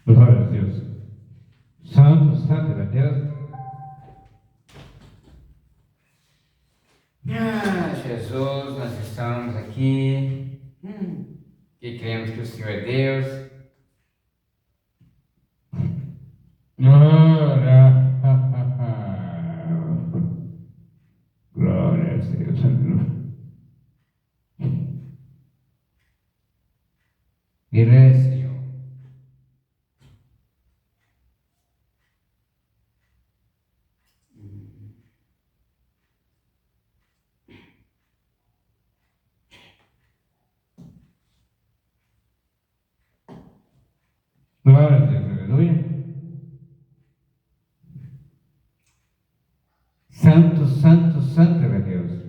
Glória a Deus. Santo, santo é Deus. Jesus, nós estamos aqui e cremos que o Senhor é Deus. Glória a Deus. Ele é Senhor. Glória a Deus, aleluia. Santo, santo, santo é Deus.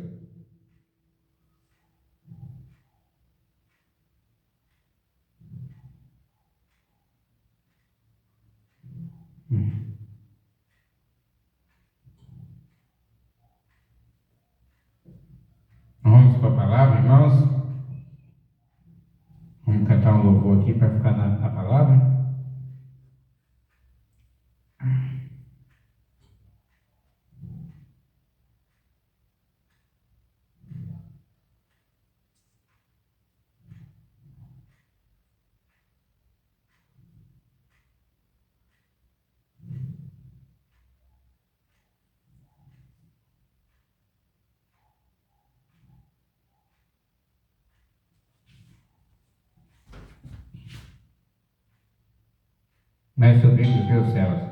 Vamos para a palavra, irmãos. Vamos cantar um louvor aqui para ficar na palavra. Mais subindo dos teus céus.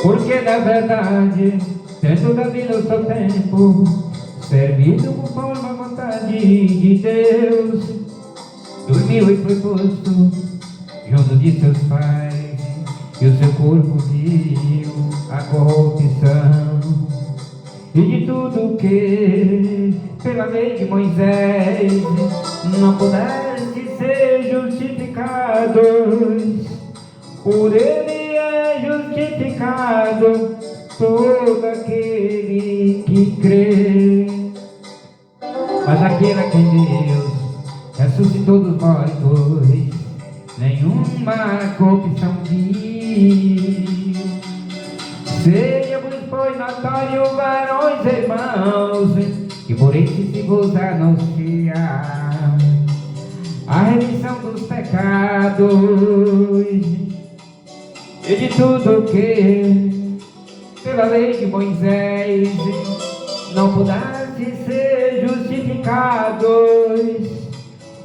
Porque na verdade, tendo Davi no seu tempo, servido conforme a vontade de Deus, dormiu e foi posto junto de seus pais, e o seu corpo viu a corrupção, e de tudo que pela lei de Moisés não pudesse ser justificados, por ele é justificado todo aquele que crê. Mas aquele a quem Deus ressuscitou dos mortos, nenhuma corrupção viu. Seja-vos, pois, notório, varões e irmãos, que por este se vos anunciar a remissão dos pecados, e de tudo que pela lei de Moisés não pudesse ser justificados,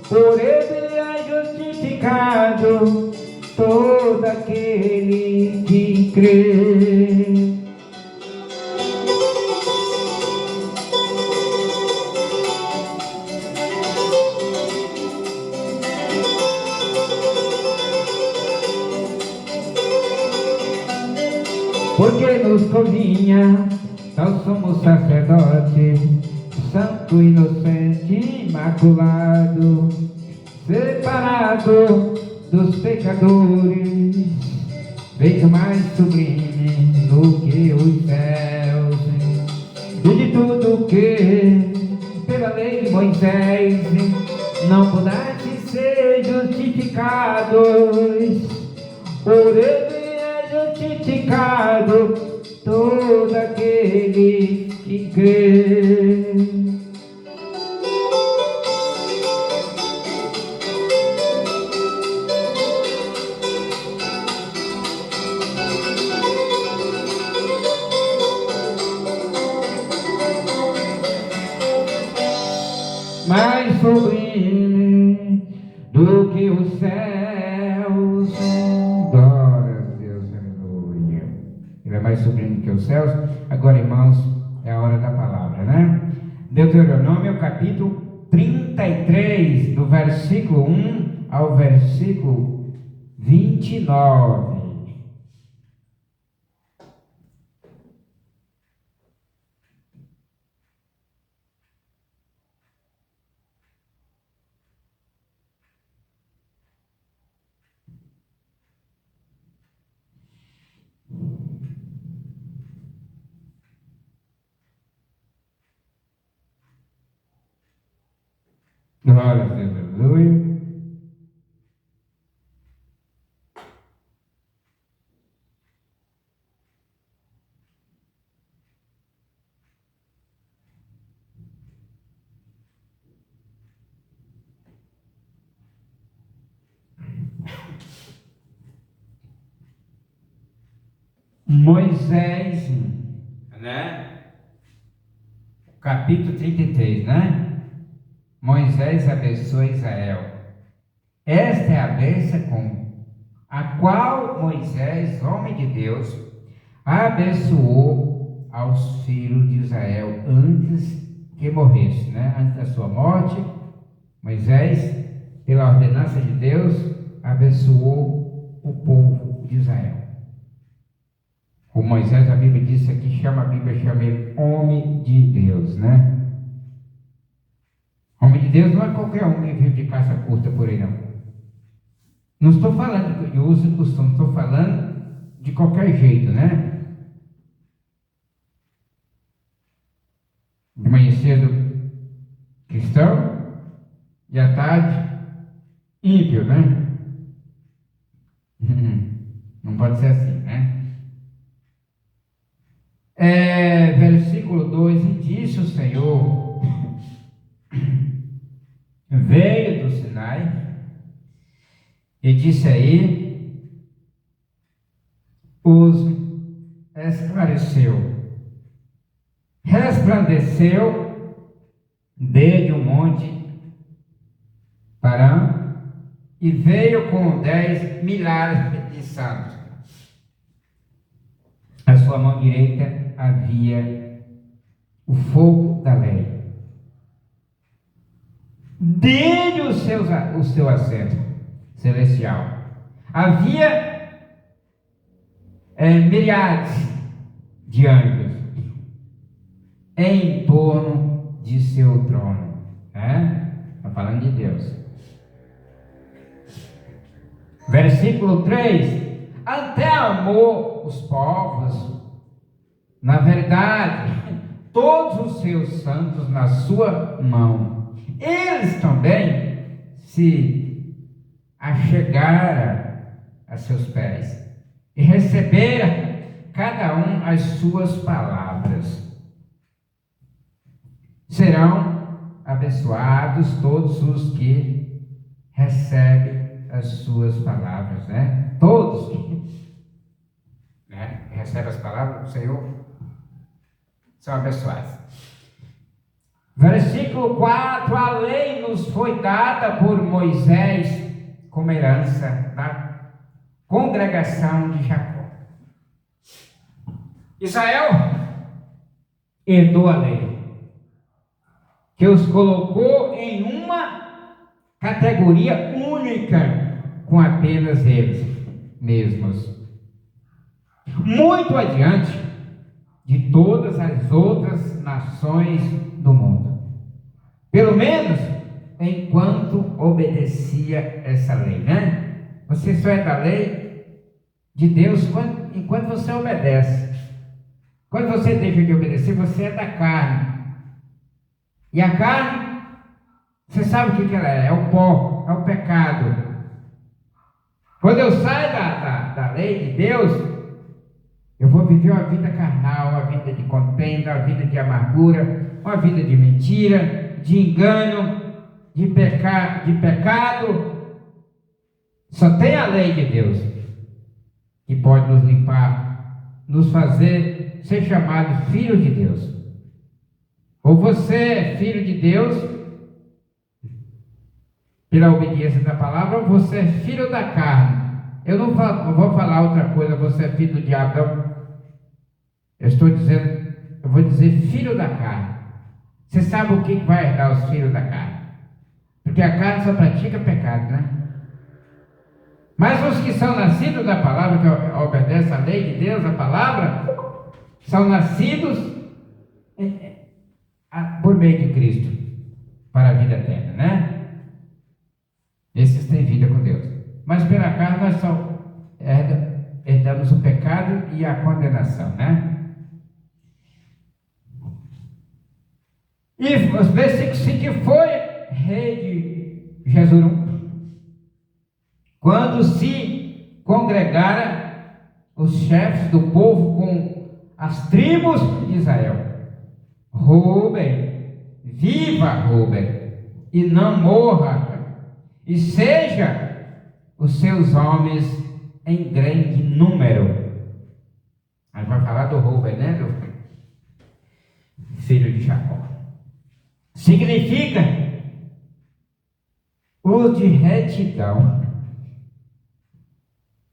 por ele é justificado todo aquele que crê. Porque nos convinha tal somos sacerdote, santo, inocente, imaculado, separado dos pecadores, feito mais sublime do que os céus, e de tudo que pela lei de Moisés não pudesse ser justificados, por ele justificado todo aquele que crê. Mais sublime do que os céus. Glória a Deus, aleluia. Ele é mais sublime do que os céus. Agora, irmãos, é a hora da palavra, né? Deuteronômio, capítulo 33, do versículo 1 ao versículo 29. Glória a Deus, aleluia. Moisés, né? Capítulo 33, né? Moisés abençoa Israel. Esta é a bênção com a qual Moisés, homem de Deus, abençoou aos filhos de Israel antes que morresse, né? Antes da sua morte, Moisés, pela ordenança de Deus, abençoou o povo de Israel. O Moisés, a Bíblia diz aqui, a Bíblia chama ele homem de Deus, né? Homem de Deus não é qualquer um que vive de calça curta por aí, não. Não estou falando de uso e costume, estou falando de qualquer jeito, né? De manhã cedo, cristão, e à tarde, ímpio, né? Não pode ser assim, né? Versículo 2, e disse o Senhor, veio do Sinai, e disse aí, os esclareceu, resplandeceu desde o monte Parã, e veio com 10 milhares de santos. A sua mão direita havia o fogo da lei. Desde o seu assento celestial havia milhares de anjos em torno de seu trono. Está falando de Deus. Versículo 3: até amou os povos, na verdade, todos os seus santos na sua mão. Eles também se achegaram a seus pés e receberam cada um as suas palavras. Serão abençoados todos os que recebem as suas palavras, né? Todos né? Recebem as palavras do Senhor são abençoados. Versículo 4: a lei nos foi dada por Moisés como herança da congregação de Jacó. Israel herdou a lei, que os colocou em uma categoria única com apenas eles mesmos, muito adiante de todas as outras nações do mundo, pelo menos enquanto obedecia essa lei, né? Você só é da lei de Deus enquanto você obedece. Quando você deixa de obedecer, você é da carne. E a carne, você sabe o que ela é? É o pó, é o pecado. Quando eu saio da lei de Deus, eu vou viver uma vida carnal, uma vida de contenda, uma vida de amargura, uma vida de mentira, de engano, de pecado. Só tem a lei de Deus que pode nos limpar, nos fazer ser chamados filhos de Deus. Ou você é filho de Deus pela obediência da palavra, ou você é filho da carne. Eu não vou falar outra coisa, você é filho do diabo, não. Eu vou dizer filho da carne. Você sabe o que vai herdar os filhos da carne? Porque a carne só pratica pecado, né? Mas os que são nascidos da palavra, que obedecem à lei de Deus, a palavra, são nascidos por meio de Cristo para a vida eterna, né? Esses têm vida com Deus. Mas pela carne nós só herdamos o pecado e a condenação, né? E os versículos seguintes foi rei de Jesurun, quando se congregaram os chefes do povo com as tribos de Israel. Rúben, viva Rúben, e não morra, e seja os seus homens em grande número. Aí vai falar do Rúben, né? Do filho de Jacó. Significa o de retidão,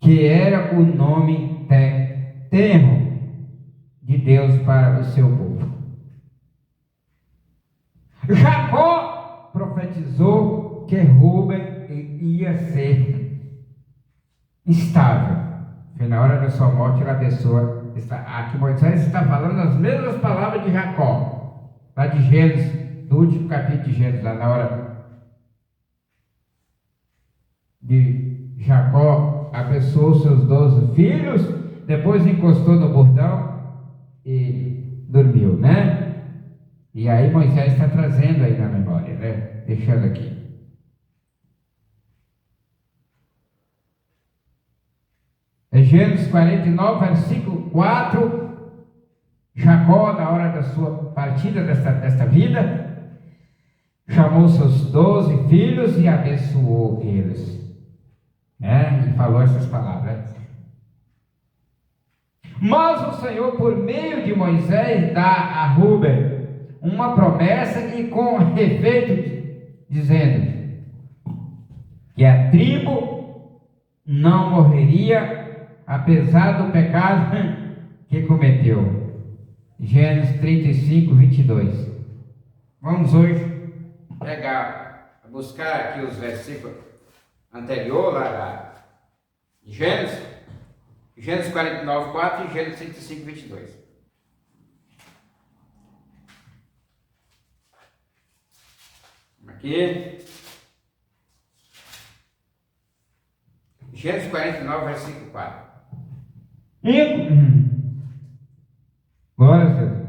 que era o nome termo de Deus para o seu povo. Jacó profetizou que Rúben ia ser estável. Foi na hora da sua morte, ele abençoa. Aqui Moisés está falando as mesmas palavras de Jacó, lá de Gênesis, do último capítulo de Gênesis, lá na hora de Jacó abençoou seus 12 filhos, depois encostou no bordão e dormiu, né? E aí Moisés está trazendo aí na memória, né? Deixando aqui. É Gênesis 49, versículo 4. Jacó, na hora da sua partida desta vida, chamou seus 12 filhos e abençoou eles, né? E falou essas palavras. Mas o Senhor, por meio de Moisés, dá a Rúben uma promessa e com efeito, dizendo que a tribo não morreria apesar do pecado que cometeu. Gênesis 35, 22. Vamos hoje buscar aqui os versículos anteriores lá de Gênesis 49, 4 e Gênesis 35, 22. Aqui, Gênesis 49, versículo 4. Glória a Deus.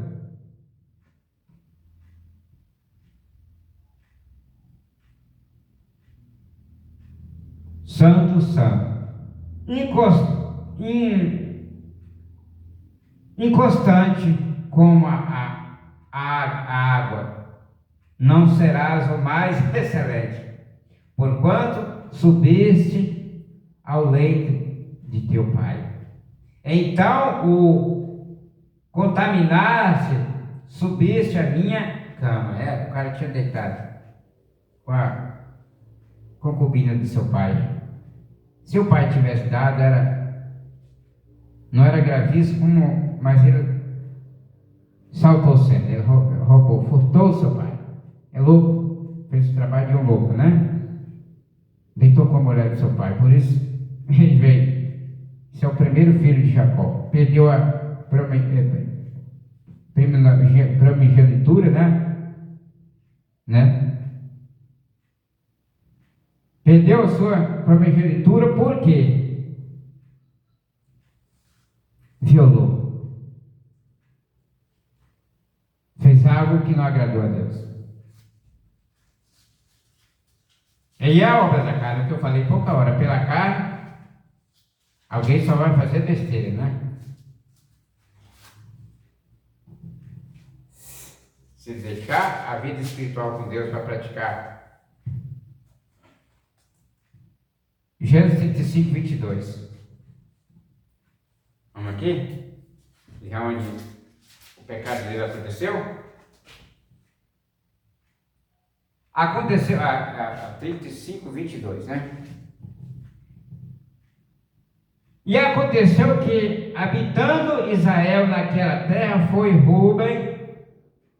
Santo, santo. Inconstante como a água, não serás o mais excelente, porquanto subiste ao leito de teu pai. Então o contaminaste, subiste a minha cama. O cara tinha deitado com a concubina do seu pai. Se o pai tivesse dado, não era gravíssimo, mas ele saltou cena, ele roubou, furtou o seu pai. É louco, fez o trabalho de um louco, né? Deitou com a mulher do seu pai, por isso ele veio. Esse é o primeiro filho de Jacó. Perdeu a primogenitura, né? Perdeu a sua primogenitura porque violou. Fez algo que não agradou a Deus. E é a obra da carne, que eu falei pouca hora, pela carne, alguém só vai fazer besteira, né? Se deixar a vida espiritual com Deus para praticar. Gênesis 35, 22. Vamos aqui? Já onde o pecado dele aconteceu? Aconteceu, a 35, 22, né? E aconteceu que, habitando Israel naquela terra, foi Rúben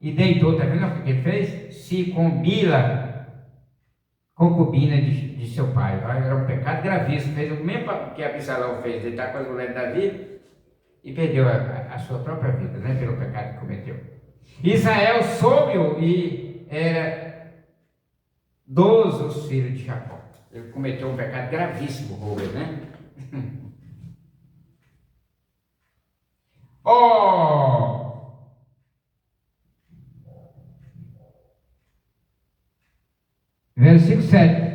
e deitou, tá vendo o que ele fez? Se combila concubina de seu pai. Era um pecado gravíssimo. Fez o mesmo que Absalão fez, deitar com as mulheres de Davi e perdeu a sua própria vida, né, pelo pecado que cometeu. Israel soube-o e era dos os filhos de Jacó. Ele cometeu um pecado gravíssimo, Rubem, né? Oh! Versículo 7.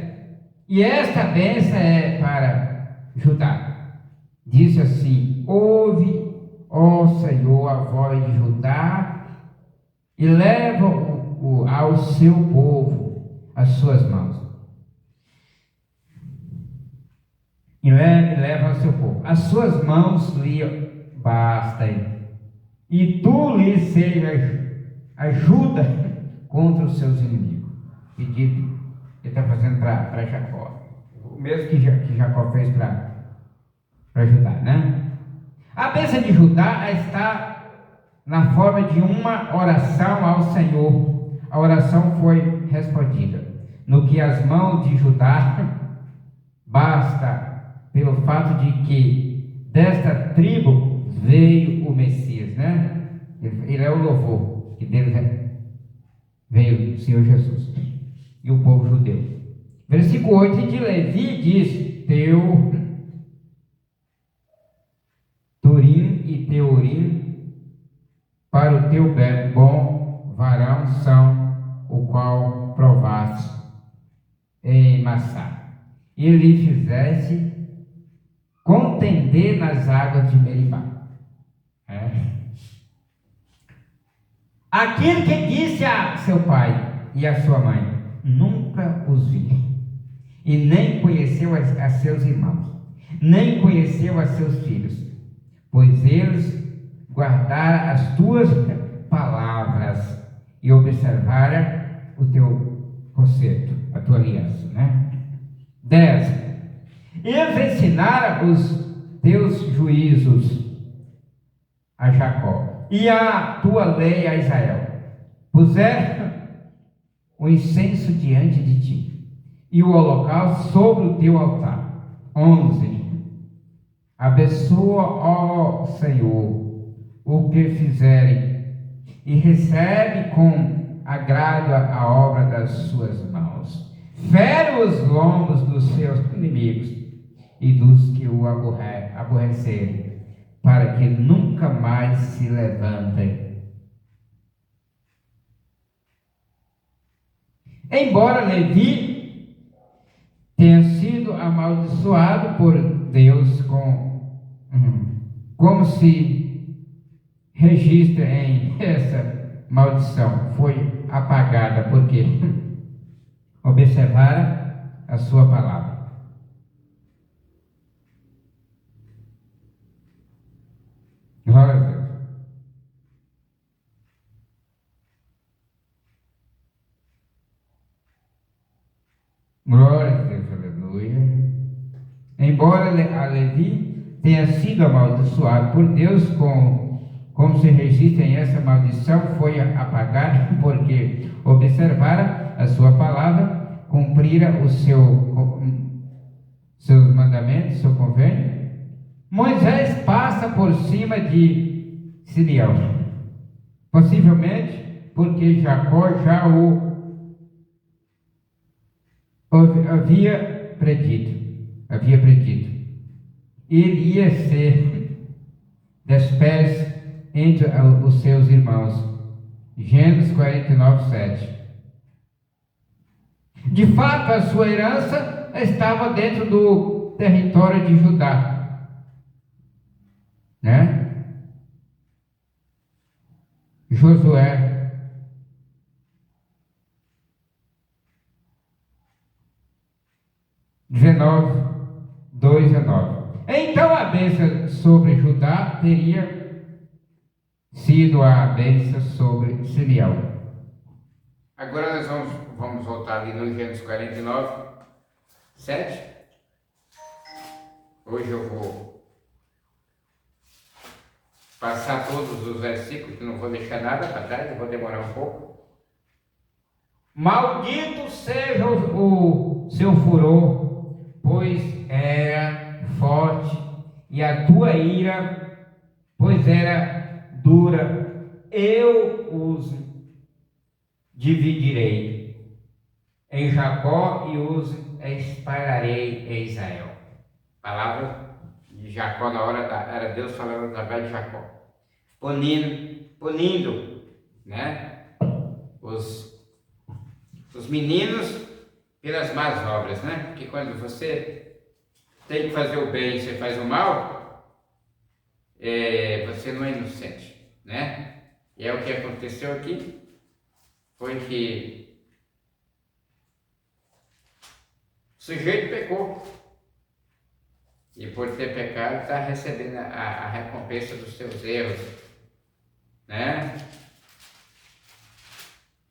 E esta bênção é para Judá. Diz assim: ouve, ó Senhor, a voz de Judá e leva ao seu povo as suas mãos. E leva ao seu povo. As suas mãos lhe bastem. E tu lhe seja ajuda contra os seus inimigos. Pedido que ele está fazendo para Jacó. O mesmo que Jacó fez para Judá, né? A bênção de Judá está na forma de uma oração ao Senhor. A oração foi respondida. No que as mãos de Judá basta pelo fato de que desta tribo veio o Messias, né? Ele é o louvor que dele veio o Senhor Jesus e o povo judeu. Versículo 8 de Levi diz: teu Turim e teu Urim para o teu bom varão são o qual provaste em Massá, e lhe fizeste contender nas águas de Meribá. Aquele que disse a seu pai e a sua mãe: nunca os vi, e nem conheceu a seus irmãos, nem conheceu a seus filhos, pois eles guardaram as tuas palavras e observaram o teu concerto, a tua aliança, né? 10. Eles ensinaram os teus juízos a Jacó e a tua lei a Israel. Puseram o incenso diante de ti e o holocausto sobre o teu altar. 11. Abençoa, ó Senhor, o que fizerem e recebe com agrado a obra das suas mãos. Fere os lombos dos seus inimigos e dos que o aborrecerem, para que nunca mais se levantem. Embora Levi tenha sido amaldiçoado por Deus como se registra em essa maldição, foi apagada porque observaram a sua palavra. Glória a Deus. Glória a Deus, aleluia. Embora a Levi tenha sido amaldiçoado por Deus, como se registra em essa maldição, foi apagada porque observara a sua palavra, cumprira seus mandamentos, seu convênio. Moisés passa por cima de Simeão, possivelmente porque Jacó já o havia predito. Ele ia ser despés entre os seus irmãos. Gênesis 49, 7. De fato, a sua herança estava dentro do território de Judá, né? Josué 19, 2 a 9. Então a bênção sobre Judá teria sido a bênção sobre Simeão. Agora nós vamos voltar ali no Gênesis 49, 7. Hoje eu vou passar todos os versículos, que não vou deixar nada para trás, eu vou demorar um pouco. Maldito seja o seu furor, pois era forte, e a tua ira, pois era dura. Eu os dividirei em Jacó e os espalharei em Israel. Palavra de Jacó na hora era Deus falando através de Jacó, punindo, né, os meninos pelas más obras, né? Porque quando você tem que fazer o bem e você faz o mal, você não é inocente, né? E é o que aconteceu aqui, foi que o sujeito pecou, e por ter pecado está recebendo a recompensa dos seus erros, né?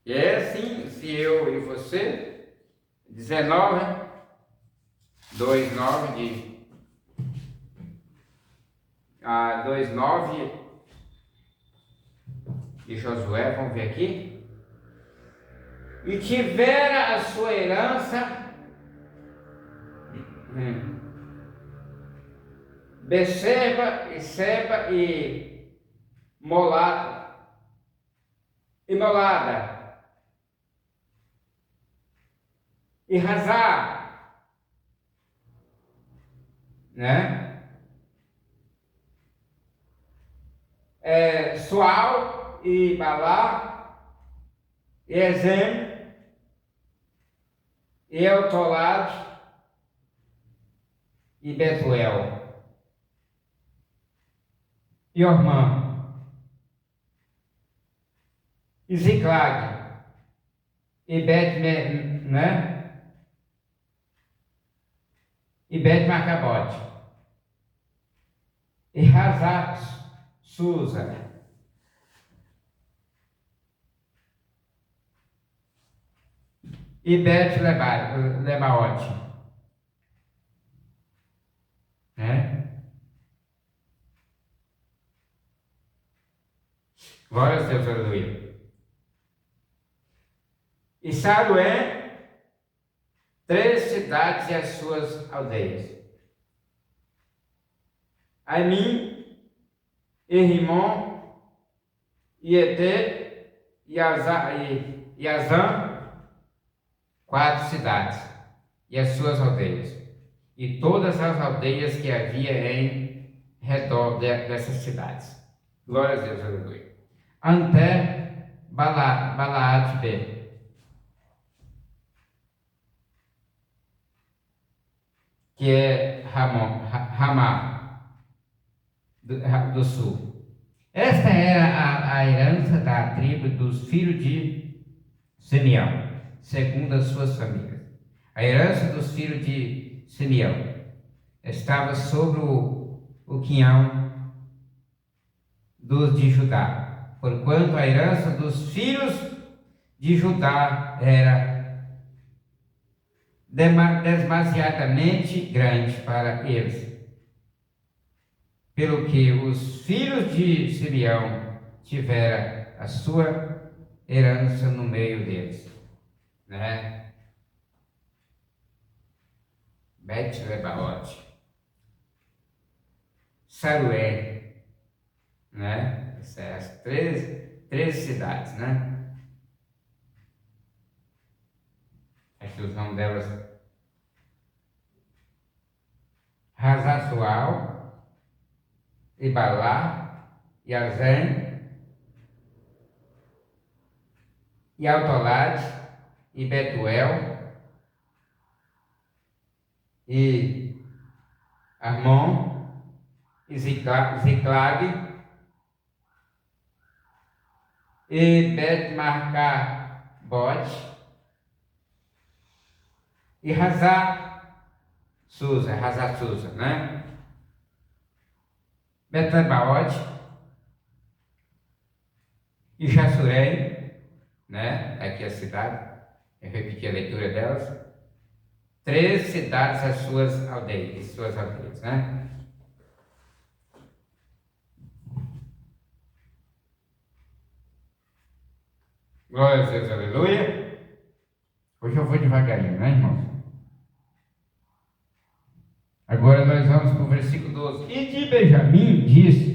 E é assim, se eu e você, 19, 2:9 2:9 de Josué, vamos ver aqui. E tivera a sua herança Beceba e Seba e Molada, e Razá, né? Sual e Balá, e Ezem, e Eltolad, e Betuel, e Ormã, e Ziclag, e né? E Bet-Marcabote, e Hazat Susa, e Bet-Lebaote, né? Glória a Deus, aleluia. E Sarué, 3 cidades e as suas aldeias. Aimim, e Rimon, e Ete, e Azã, 4 cidades e as suas aldeias, e todas as aldeias que havia em redor dessas cidades. Glória a Deus, aleluia. Até Balaat-be, que é Ramá do sul. Esta era a herança da tribo dos filhos de Simeão, segundo as suas famílias. A herança dos filhos de Simeão estava sobre o quinhão dos de Judá, porquanto a herança dos filhos de Judá era demasiadamente grande para eles, pelo que os filhos de Simeão tiveram a sua herança no meio deles, né? Bet-Lebaote, Sarué, né? Essas 13 cidades, né? Aqui os nomes delas: Hazasual, Ibalá, Yazém, e Autolade, e Betuel, e Armon, e Ziclag, e Bet-Marcabote, e Susa, né? Betlebaote, e Jassurém, né? Aqui a cidade, eu repeti a leitura delas. 3 cidades as suas aldeias, né? Glória a Deus, aleluia. Hoje eu vou devagarinho, né, irmãos? Agora nós vamos para o versículo 12. E de Benjamim diz: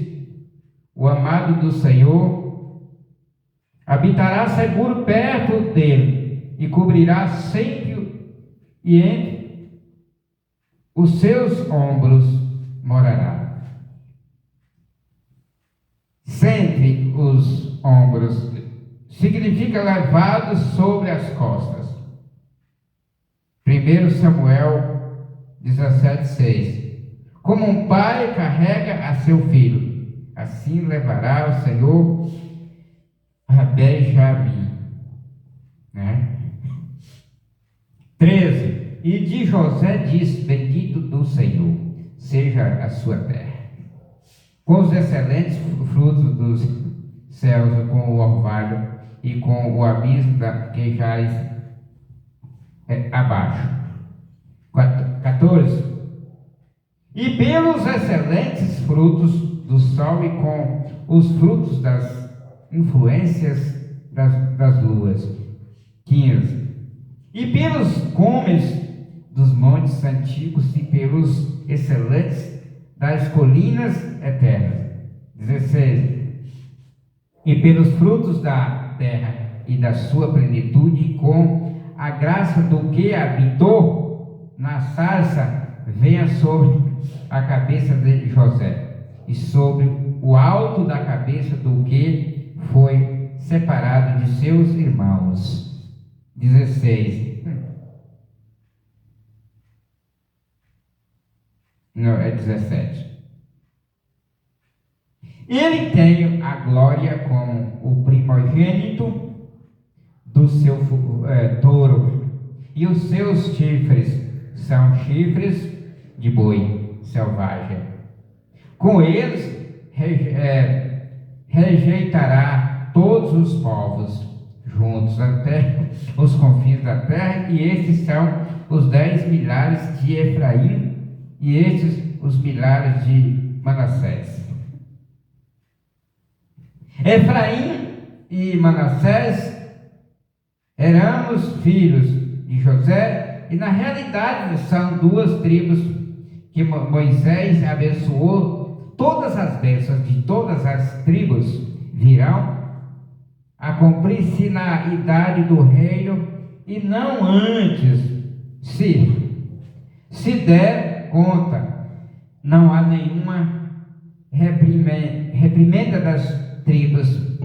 o amado do Senhor habitará seguro perto dele, e cobrirá sempre, e entre os seus ombros morará. Sempre os ombros significa levado sobre as costas. 1 Samuel 17,6. Como um pai carrega a seu filho, assim levará o Senhor a Benjamim. Né? 13. E de José diz: bendito do Senhor seja a sua terra, com os excelentes frutos dos céus, com o orvalho e com o abismo que jaz abaixo. 14. E pelos excelentes frutos do sol e com os frutos das influências das luas. 15. E pelos cumes dos montes antigos e pelos excelentes das colinas eternas. 16. E pelos frutos da terra e da sua plenitude, com a graça do que habitou na sarça, venha sobre a cabeça de José, e sobre o alto da cabeça do que foi separado de seus irmãos. 16. Não, é 17. Ele tem a glória como o primogênito do seu touro, e os seus chifres são chifres de boi selvagem. Com eles rejeitará todos os povos juntos até os confins da terra, e estes são os 10 milhares de Efraim, e estes os milhares de Manassés. Efraim e Manassés eram os filhos de José, e na realidade são duas tribos que Moisés abençoou. Todas as bênçãos de todas as tribos virão a cumprir-se na idade do reino, e não antes. Se der conta, não há nenhuma reprimenda das tribos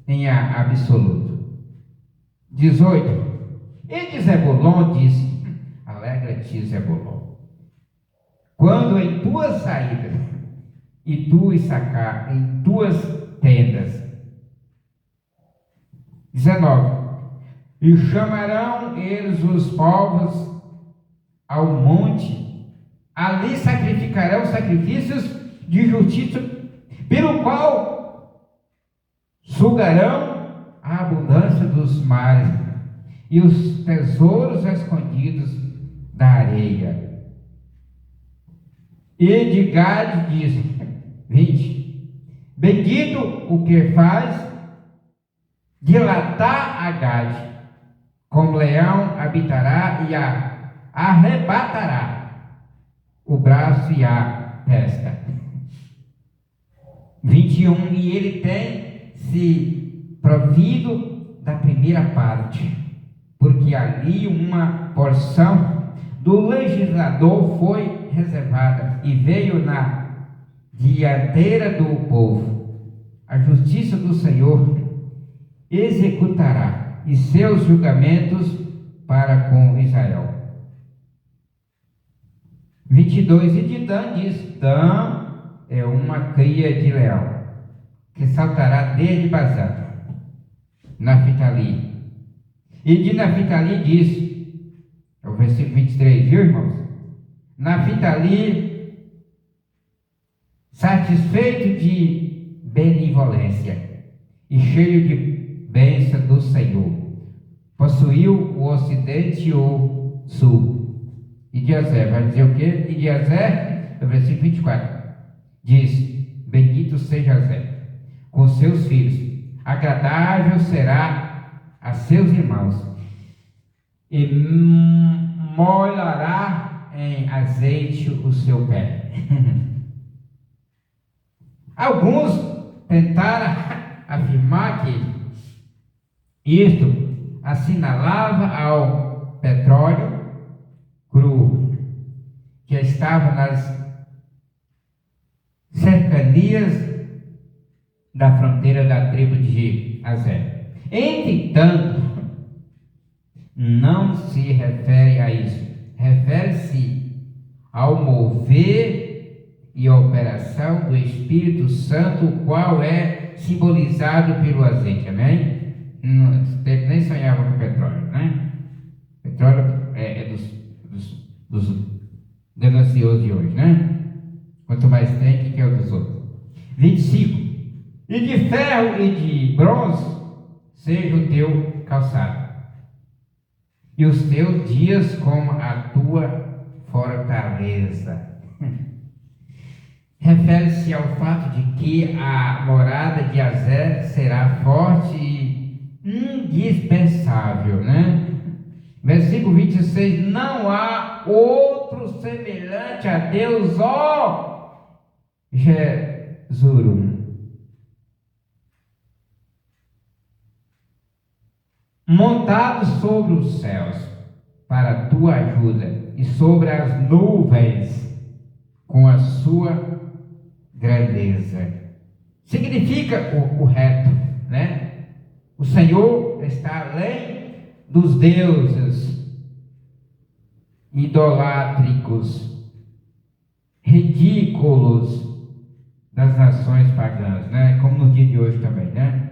em absoluto. 18. E de Zebulon disse: alegra-te, Zebulon, quando em tuas saídas, e tu, Issacar, em tuas tendas. 19. E chamarão eles os povos ao monte, ali sacrificarão sacrifícios de justiça, pelo qual sugarão a abundância dos mares e os tesouros escondidos da areia. E de Gade diz: 20. Bendito o que faz dilatar a Gade, como leão habitará e a arrebatará o braço e a testa. 21. E ele tem se provido da primeira parte, porque ali uma porção do legislador foi reservada, e veio na dianteira do povo. A justiça do Senhor executará, e seus julgamentos para com Israel. 22. E de Dan diz: Dan é uma cria de leão, que saltará desde Bazã. Naphtali. E de Naphtali diz, é o versículo 23, viu, irmãos? Naphtali, satisfeito de benevolência e cheio de bênção do Senhor, possuiu o ocidente e o sul. E de Azer, vai dizer o quê? E de Azer, no versículo 24, diz: bendito seja Azer com seus filhos, agradável será a seus irmãos, e molhará em azeite o seu pé. Alguns tentaram afirmar que isto assinalava ao petróleo cru que estava nas cercanias da fronteira da tribo de Azer. Entretanto, não se refere a isso, refere-se ao mover e operação do Espírito Santo, o qual é simbolizado pelo azeite, amém? Nem sonhava com petróleo, né? Petróleo é dos gananciosos de hoje, né? Quanto mais tem, que é o dos outros. 25. E de ferro e de bronze seja o teu calçado, e os teus dias como a tua fortaleza. Refere-se ao fato de que a morada de Azer será forte e indispensável, né? Versículo 26, não há outro semelhante a Deus, ó Jesurum. Montado sobre os céus para a tua ajuda e sobre as nuvens com a sua grandeza. Significa o reto, né? O Senhor está além dos deuses idolátricos, ridículos das nações pagãs, né? Como no dia de hoje também, né?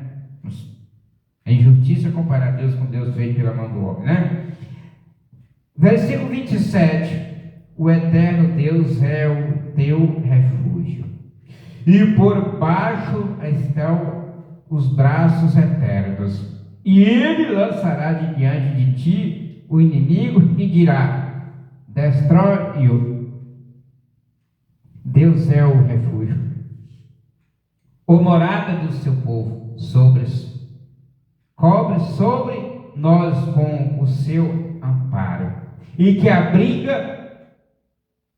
É injustiça comparar Deus com Deus feito pela mão do homem, né? Versículo 27. O eterno Deus é o teu refúgio, e por baixo estão os braços eternos, e ele lançará de diante de ti o inimigo e dirá: destrói-o. Deus é o refúgio, o morada do seu povo, cobre sobre nós com o seu amparo, e que abriga,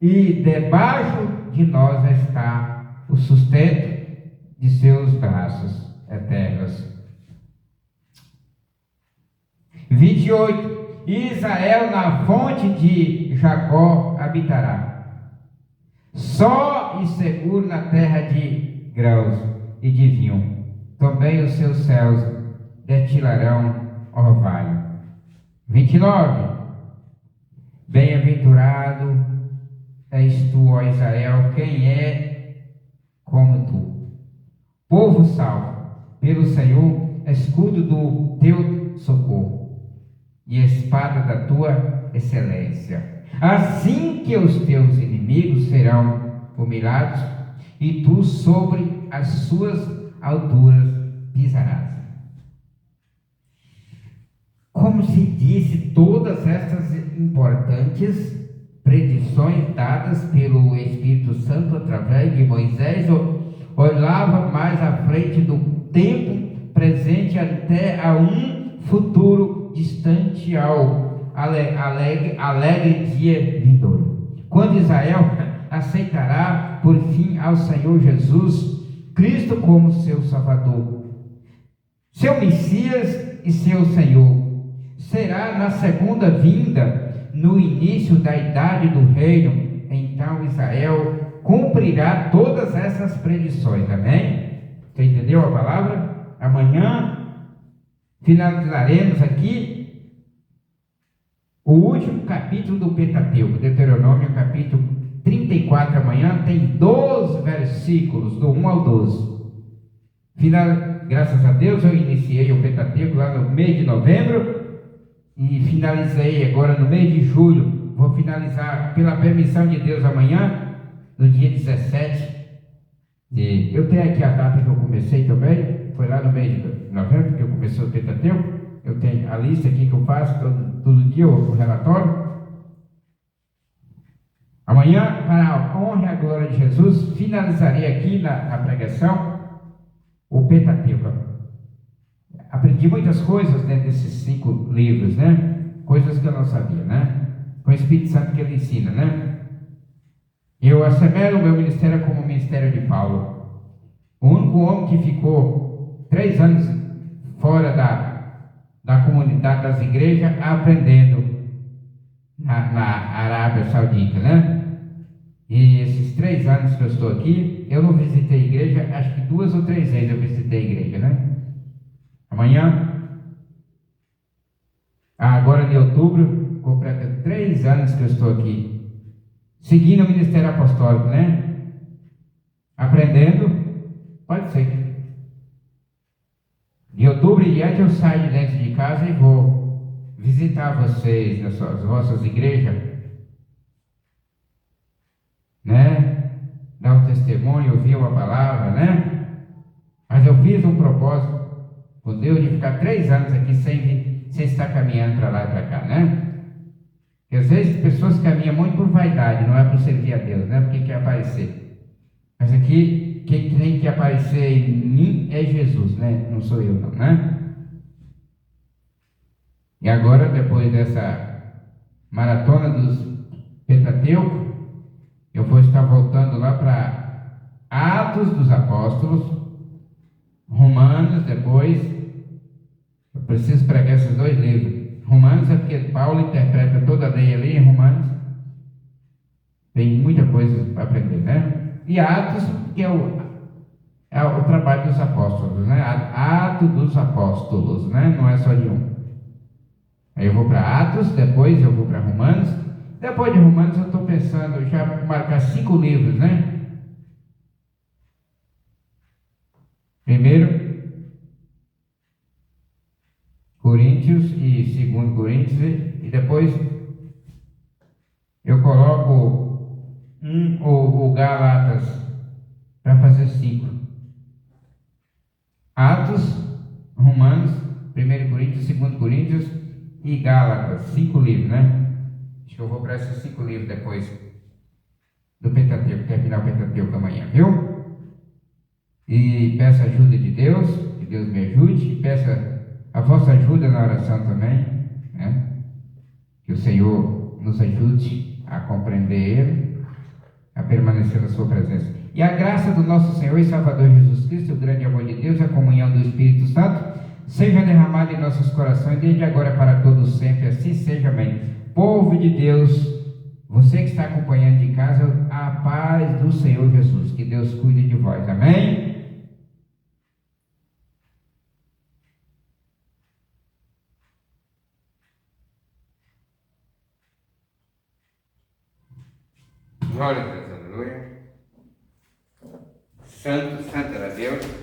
e debaixo de nós está o sustento de seus braços eternos. 28. Israel na fonte de Jacó habitará, só e seguro na terra de grãos e de vinho. Também os seus céus destilarão orvalho. 29. Bem-aventurado és tu, ó Israel, quem é como tu? Povo salvo pelo Senhor, escudo do teu socorro e espada da tua excelência. Assim que os teus inimigos serão humilhados, e tu sobre as suas alturas pisarás. Como se disse, todas essas importantes predições dadas pelo Espírito Santo através de Moisés olhava mais à frente do tempo presente até a um futuro distante ao alegre dia vindouro, quando Israel aceitará por fim ao Senhor Jesus Cristo como seu Salvador, seu Messias e seu Senhor. Será na segunda vinda, no início da idade do reino, então Israel cumprirá todas essas predições, amém? Você entendeu a palavra? Amanhã finalizaremos aqui o último capítulo do Pentateuco, Deuteronômio, capítulo 34. Amanhã tem 12 versículos, do 1 ao 12. Graças a Deus eu iniciei o Pentateuco lá no mês de novembro e finalizei agora no mês de julho. Vou finalizar, pela permissão de Deus, amanhã, no dia 17. Eu tenho aqui a data que eu comecei também, foi lá no mês de novembro que eu comecei o Pentateuco. Eu tenho a lista aqui que eu faço todo dia, o relatório. Amanhã, para a honra e a glória de Jesus, finalizarei aqui na pregação o Pentateuco. Aprendi muitas coisas dentro desses 5 livros, né? Coisas que eu não sabia, né? Com o Espírito Santo que ele ensina, né? Eu assemelho o meu ministério como o ministério de Paulo. O único homem que ficou 3 anos fora da comunidade das igrejas aprendendo na Arábia Saudita, né? E esses 3 anos que eu estou aqui, eu não visitei a igreja, acho que 2 ou 3 vezes eu visitei a igreja, né? Agora em outubro, completa 3 anos que eu estou aqui, seguindo o ministério apostólico, né? Aprendendo, pode ser. De outubro em diante eu saio de dentro de casa e vou visitar vocês nas vossas igrejas, né? Dar um testemunho, ouvir uma palavra, né? Mas eu fiz um propósito com Deus de ficar 3 anos aqui sem estar caminhando para lá e para cá, né? Porque às vezes as pessoas caminham muito por vaidade, não é por servir a Deus, né? Porque quer aparecer. Mas aqui, quem tem que aparecer em mim é Jesus, né? Não sou eu, não, né? E agora, depois dessa maratona dos Pentateuco, eu vou estar voltando lá para Atos dos Apóstolos, Romanos, depois. Eu preciso pregar esses 2 livros. Romanos é porque Paulo interpreta toda a lei ali em Romanos. Tem muita coisa para aprender, né? E Atos, que é o trabalho dos apóstolos, né? Ato dos apóstolos, né? Não é só de um. Aí eu vou para Atos, depois eu vou para Romanos. Depois de Romanos eu estou pensando já marcar 5 livros, né? Primeiro Coríntios e 2 Coríntios, e depois eu coloco o Gálatas para fazer 5. Atos, Romanos, 1 Coríntios, 2 Coríntios e Gálatas, 5 livros, né? Acho que eu vou para esses 5 livros depois do Pentateuco, terminar o Pentateuco amanhã, viu? E peço a ajuda de Deus, que Deus me ajude, e peço a vossa ajuda na oração também, né? Que o Senhor nos ajude a compreender Ele, a permanecer na sua presença. E a graça do nosso Senhor e Salvador Jesus Cristo, o grande amor de Deus, a comunhão do Espírito Santo, seja derramada em nossos corações, desde agora para todos sempre, assim seja, amém. Povo de Deus, você que está acompanhando de casa, a paz do Senhor Jesus, que Deus cuide de vós, amém? Glória a Deus, aleluia. Santo, santo era Deus.